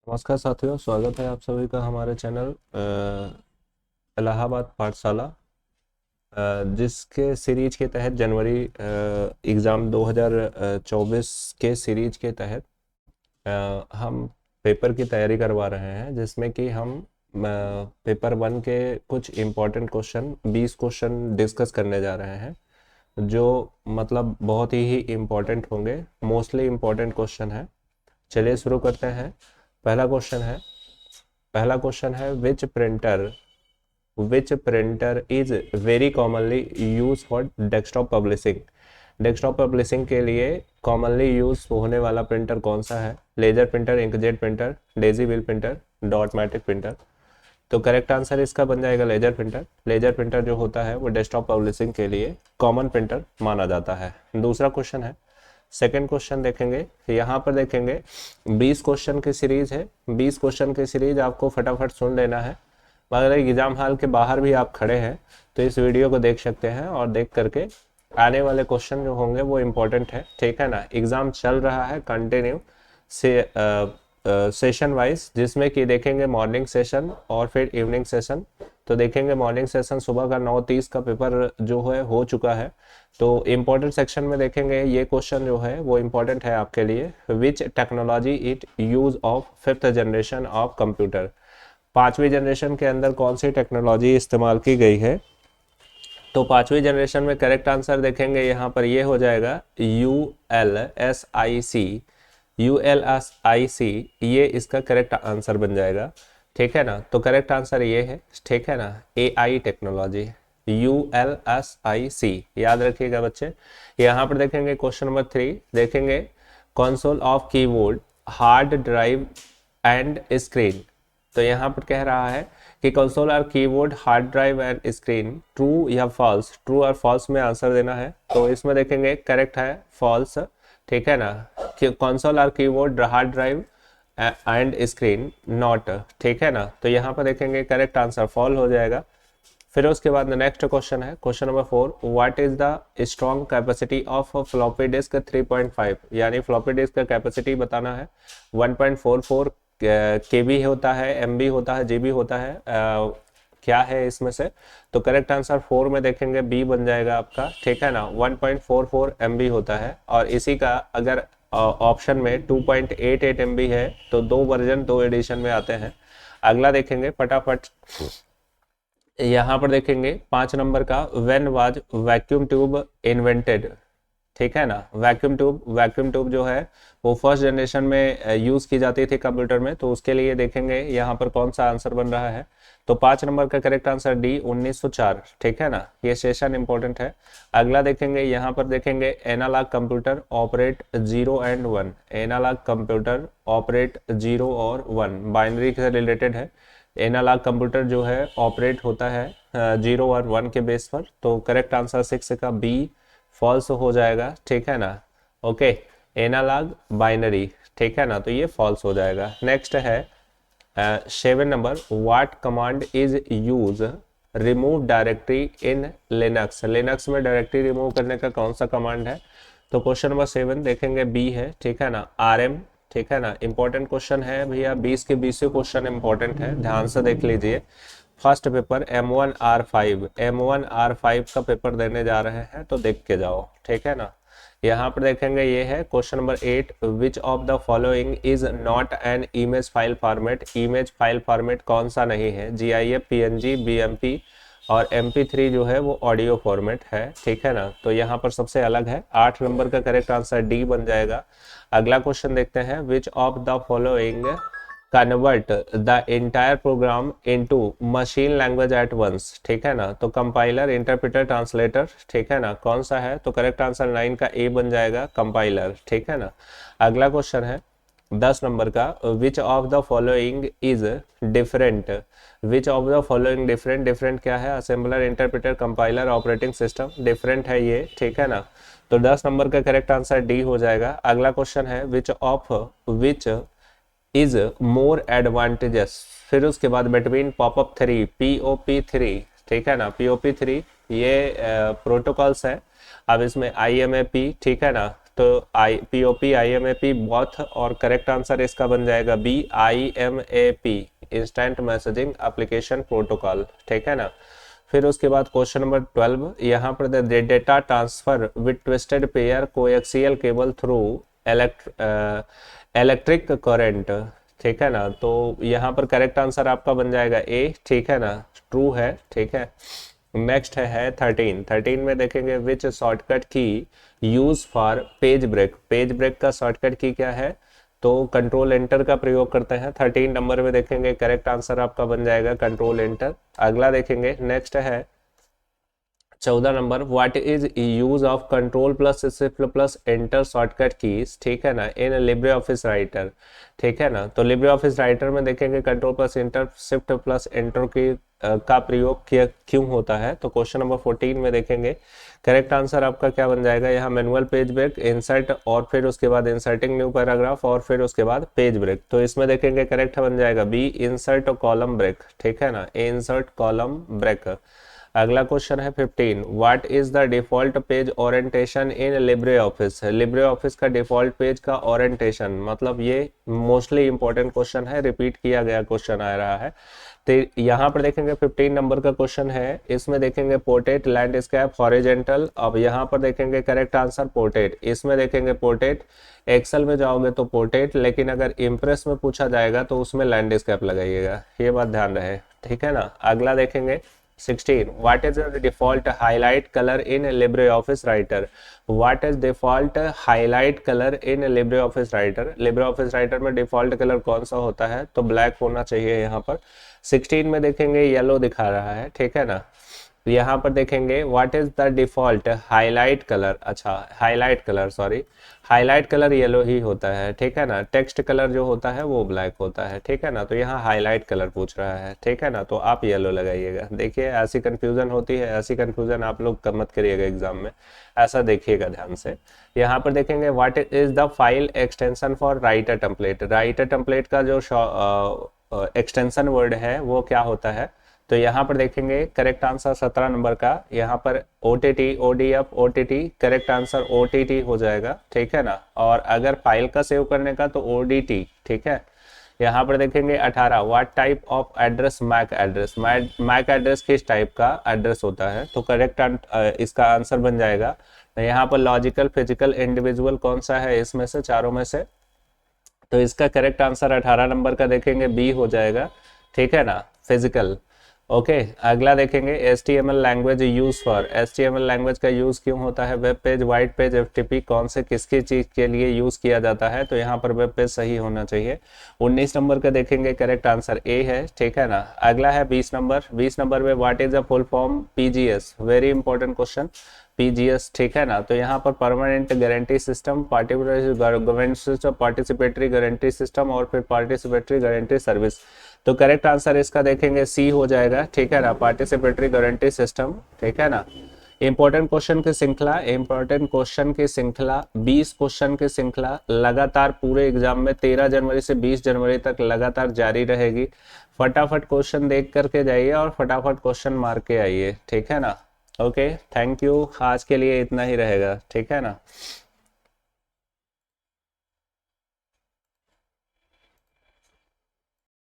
नमस्कार साथियों, स्वागत है आप सभी का हमारे चैनल इलाहाबाद पाठशाला, जिसके सीरीज के तहत जनवरी एग्ज़ाम 2024 के सीरीज के तहत हम पेपर की तैयारी करवा रहे हैं, जिसमें कि हम पेपर 1 के कुछ इम्पोर्टेंट क्वेश्चन 20 क्वेश्चन डिस्कस करने जा रहे हैं, जो मतलब बहुत ही इम्पोर्टेंट होंगे। मोस्टली इम्पोर्टेंट क्वेश्चन है। चलिए शुरू करते हैं। पहला क्वेश्चन है विच printer is very commonly use for desktop publishing. Desktop publishing के लिए कॉमनली यूज होने वाला प्रिंटर कौन सा है? Laser printer, inkjet printer, daisy wheel printer, dot matrix printer. तो करेक्ट आंसर इसका बन जाएगा लेजर प्रिंटर। लेजर प्रिंटर जो होता है वो डेस्कटॉप पब्लिशिंग के लिए कॉमन प्रिंटर माना जाता है। दूसरा क्वेश्चन है, सेकेंड क्वेश्चन देखेंगे। यहाँ पर देखेंगे 20 क्वेश्चन की सीरीज है। 20 क्वेश्चन की सीरीज आपको फटाफट सुन लेना है। अगर एग्जाम हॉल के बाहर भी आप खड़े हैं तो इस वीडियो को देख सकते हैं, और देख करके आने वाले क्वेश्चन जो होंगे वो इम्पोर्टेंट है, ठीक है ना। एग्जाम चल रहा है कंटिन्यू से सेशन वाइज, जिसमें कि देखेंगे मॉर्निंग सेशन और फिर इवनिंग सेशन। तो देखेंगे मॉर्निंग सेशन सुबह का 9:30 का पेपर जो है हो चुका है। तो इम्पोर्टेंट सेक्शन में देखेंगे ये क्वेश्चन जो है वो इम्पोर्टेंट है आपके लिए। विच technology it use of fifth generation of computer. पांचवी जनरेशन के अंदर कौन सी टेक्नोलॉजी इस्तेमाल की गई है? तो पांचवी जनरेशन में करेक्ट आंसर देखेंगे यहाँ पर ये हो जाएगा ULSIC। ये इसका करेक्ट आंसर बन जाएगा, ठीक है ना। तो करेक्ट आंसर ये है, ठीक है ना, AI टेक्नोलॉजी, ULSIC, याद रखिएगा बच्चे। यहाँ पर देखेंगे क्वेश्चन नंबर 3, देखेंगे console of keyboard, hard drive and screen. तो यहाँ पर कह रहा है कि कंसोल और keyboard, hard drive and screen, true या फॉल्स। ट्रू और फॉल्स में आंसर देना है। तो इसमें देखेंगे करेक्ट है फॉल्स, ठीक है ना। कंसोल और keyboard, hard drive and screen not, ठीक है ना। तो यहाँ पर देखेंगे करेक्ट आंसर फॉल हो जाएगा। फिर उसके बाद नेक्स्ट क्वेश्चन है, question number 4, what is the strong capacity of floppy disk 3.5। यानी फ्लॉपी डिस्क का कैपेसिटी बताना है। 1.44 KB होता है, MB होता है, GB होता है, क्या है इसमें से? तो करेक्ट आंसर 4 में देखेंगे B बन जाएगा आपका, ठीक है ना। 1.44 MB होता है, और इसी का अगर ऑप्शन में 2.88 MB है तो दो वर्जन, दो एडिशन में आते हैं। अगला देखेंगे फटाफट। यहाँ पर देखेंगे 5 नंबर का, when was vacuum tube invented, ठीक है ना। वैक्यूम ट्यूब जो है वो फर्स्ट जनरेशन में यूज की जाती थी कंप्यूटर में। तो उसके लिए देखेंगे यहाँ पर कौन सा आंसर बन रहा है। तो 5 नंबर का करेक्ट आंसर D, 1904, ठीक है ना। ये सेशन इंपॉर्टेंट है। अगला देखेंगे, यहाँ पर देखेंगे analog computer operate 0 and 1। Analog computer operate 0 और 1 बाइनरी से रिलेटेड है। एनालॉग कंप्यूटर जो है ऑपरेट होता है 0 और 1 के बेस पर। तो करेक्ट आंसर 6 का B फॉल्स हो जाएगा, ठीक है ना। ओके, एनालॉग बाइनरी, ठीक है ना, तो ये फॉल्स हो जाएगा। नेक्स्ट है 7 number, what command is use remove directory in Linux. Linux में डायरेक्टरी रिमूव करने का कौन सा कमांड है? तो क्वेश्चन नंबर 7 देखेंगे B है, ठीक है ना, RM, ठीक है ना। इंपॉर्टेंट क्वेश्चन है भैया, 20 के 20 क्वेश्चन इंपॉर्टेंट है, ध्यान से देख लीजिए। फर्स्ट पेपर M1R5 का पेपर देने जा रहे हैं, तो देख के जाओ, ठीक है ना। यहाँ पर देखेंगे ये है question number 8, which of the following is not an image file format. Image file format कौन सा नहीं है? GIF, PNG, BMP और MP3 जो है वो ऑडियो फॉर्मेट है, ठीक है ना। तो यहाँ पर सबसे अलग है। 8 नंबर का करेक्ट आंसर D बन जाएगा। अगला क्वेश्चन देखते हैं, which of the following convert the entire program into machine language at once, ठीक है ना। तो कंपाइलर, इंटरप्रेटर, ट्रांसलेटर, ठीक है ना, कौन सा है? तो करेक्ट आंसर 9 का A बन जाएगा, कंपाइलर, ठीक है ना। अगला क्वेश्चन है 10 नंबर का, विच of the following is different. Which of the following different, different क्या है? Assembler, interpreter, compiler, operating system, different है ये, ठीक है ना। तो 10 नंबर का करेक्ट आंसर D हो जाएगा। अगला क्वेश्चन है, विच इज मोर एडवांटेजेस। फिर उसके बाद बिटवीन पॉपअप 3, POP3, ठीक है ना। POP3 ये प्रोटोकॉल्स है। अब इसमें IMAP, ठीक है ना, तो POP IMAP बॉथ, और करेक्ट आंसर इसका बन जाएगा B IMAP instant messaging application protocol, ठीक है ना। फिर उसके बाद क्वेश्चन नंबर 12, यहाँ पर data transfer with twisted pair coaxial cable through electric current, ठीक है ना। तो यहाँ पर करेक्ट आंसर आपका बन जाएगा ए, ठीक है ना, ट्रू है, ठीक है। नेक्स्ट है 13 में देखेंगे which shortcut key use for page break. Page break का शॉर्टकट की क्या है, तो कंट्रोल एंटर का प्रयोग करते हैं। 13 नंबर में देखेंगे करेक्ट आंसर आपका बन जाएगा कंट्रोल एंटर। अगला देखेंगे, नेक्स्ट है 14 number, what is use of control plus shift plus enter shortcut keys, ठीक है ना, इन लिब्रे ऑफिस राइटर, ठीक है ना। तो लिब्रे ऑफिस राइटर में देखेंगे control plus enter shift plus enter की का प्रयोग किया क्यों होता है। तो क्वेश्चन नंबर 14 में देखेंगे करेक्ट आंसर आपका क्या बन जाएगा, यहाँ मैनुअल पेज ब्रेक, इंसर्ट और फिर उसके बाद इंसर्टिंग न्यू पैराग्राफ और फिर उसके बाद पेज ब्रेक। तो इसमें देखेंगे करेक्ट बन जाएगा बी इंसर्ट कॉलम ब्रेक, ठीक है ना, इंसर्ट कॉलम ब्रेक। अगला क्वेश्चन है 15, what is the default page orientation in Libre office. Libre office का डिफॉल्ट पेज का ओरिएंटेशन, मतलब ये मोस्टली इंपॉर्टेंट क्वेश्चन है, रिपीट किया गया क्वेश्चन आ रहा है। तो यहाँ पर देखेंगे 15 नंबर का क्वेश्चन है, इसमें देखेंगे पोर्ट्रेट, लैंडस्केप, हॉरिजॉन्टल। अब यहाँ पर देखेंगे करेक्ट आंसर पोर्ट्रेट, इसमें देखेंगे पोर्ट्रेट। एक्सेल में जाओगे तो पोर्ट्रेट, लेकिन अगर इम्प्रेस में पूछा जाएगा तो उसमें लैंडस्केप लगाइएगा, ये बात ध्यान रहे, ठीक है ना। अगला देखेंगे 16, what is the default highlight color in LibreOffice Writer? What is default highlight color in LibreOffice Writer? LibreOffice Writer में default color कौन सा होता है, तो ब्लैक होना चाहिए यहाँ पर। 16 में देखेंगे येलो दिखा रहा है, ठीक है ना। यहाँ पर देखेंगे what is the default highlight colour, अच्छा highlight colour, sorry, highlight colour yellow ही होता है, ठीक है ना। टेक्स्ट कलर जो होता है वो ब्लैक होता है, ठीक है ना। तो यहाँ हाईलाइट कलर पूछ रहा है, ठीक है ना, तो आप येलो लगाइएगा। देखिए ऐसी कंफ्यूजन होती है, ऐसी कंफ्यूजन आप लोग मत करिएगा एग्जाम में, ऐसा देखिएगा ध्यान से। यहाँ पर देखेंगे what is the file extension for writer template. Writer template का जो एक्सटेंशन वर्ड है वो क्या होता है, तो यहाँ पर देखेंगे करेक्ट आंसर 17 नंबर का, यहाँ पर OTT ODF OTT, correct answer OTT हो जाएगा, ठीक है ना। और अगर फाइल का सेव करने का तो ODT, ठीक है। यहाँ पर देखेंगे 18, what type of address MAC address. MAC address किस टाइप का एड्रेस होता है, तो करेक्ट इसका आंसर बन जाएगा यहाँ पर लॉजिकल, फिजिकल, इंडिविजुअल कौन सा है इसमें से, चारों में से। तो इसका करेक्ट आंसर 18 नंबर का देखेंगे बी हो जाएगा, ठीक है ना, फिजिकल। ओके अगला देखेंगे HTML language use for. HTML language का यूज क्यों होता है, web page, white page, FTP कौन से किसकी चीज के लिए यूज किया जाता है, तो यहाँ पर वेब पेज सही होना चाहिए। 19 नंबर का देखेंगे करेक्ट आंसर ए है, ठीक है ना। अगला है 20 नंबर, 20 नंबर में what is a full form PGS, very important question, PGS, ठीक है ना। तो यहाँ पर permanent guarantee system, participatory guarantee system और फिर पार्टिसिपेटरी गारंटी सर्विस। तो करेक्ट आंसर इसका देखेंगे सी हो जाएगा, ठीक है ना, पार्टिसिपेटरी गारंटी सिस्टम, ठीक है ना। इंपॉर्टेंट क्वेश्चन की श्रृंखला, इंपॉर्टेंट क्वेश्चन की श्रृंखला 20 क्वेश्चन की श्रृंखला लगातार पूरे एग्जाम में 13 जनवरी से 20 जनवरी तक लगातार जारी रहेगी। फटाफट क्वेश्चन देख करके जाइए और फटाफट क्वेश्चन मार के आइए, ठीक है ना। ओके थैंक यू, आज के लिए इतना ही रहेगा, ठीक है ना।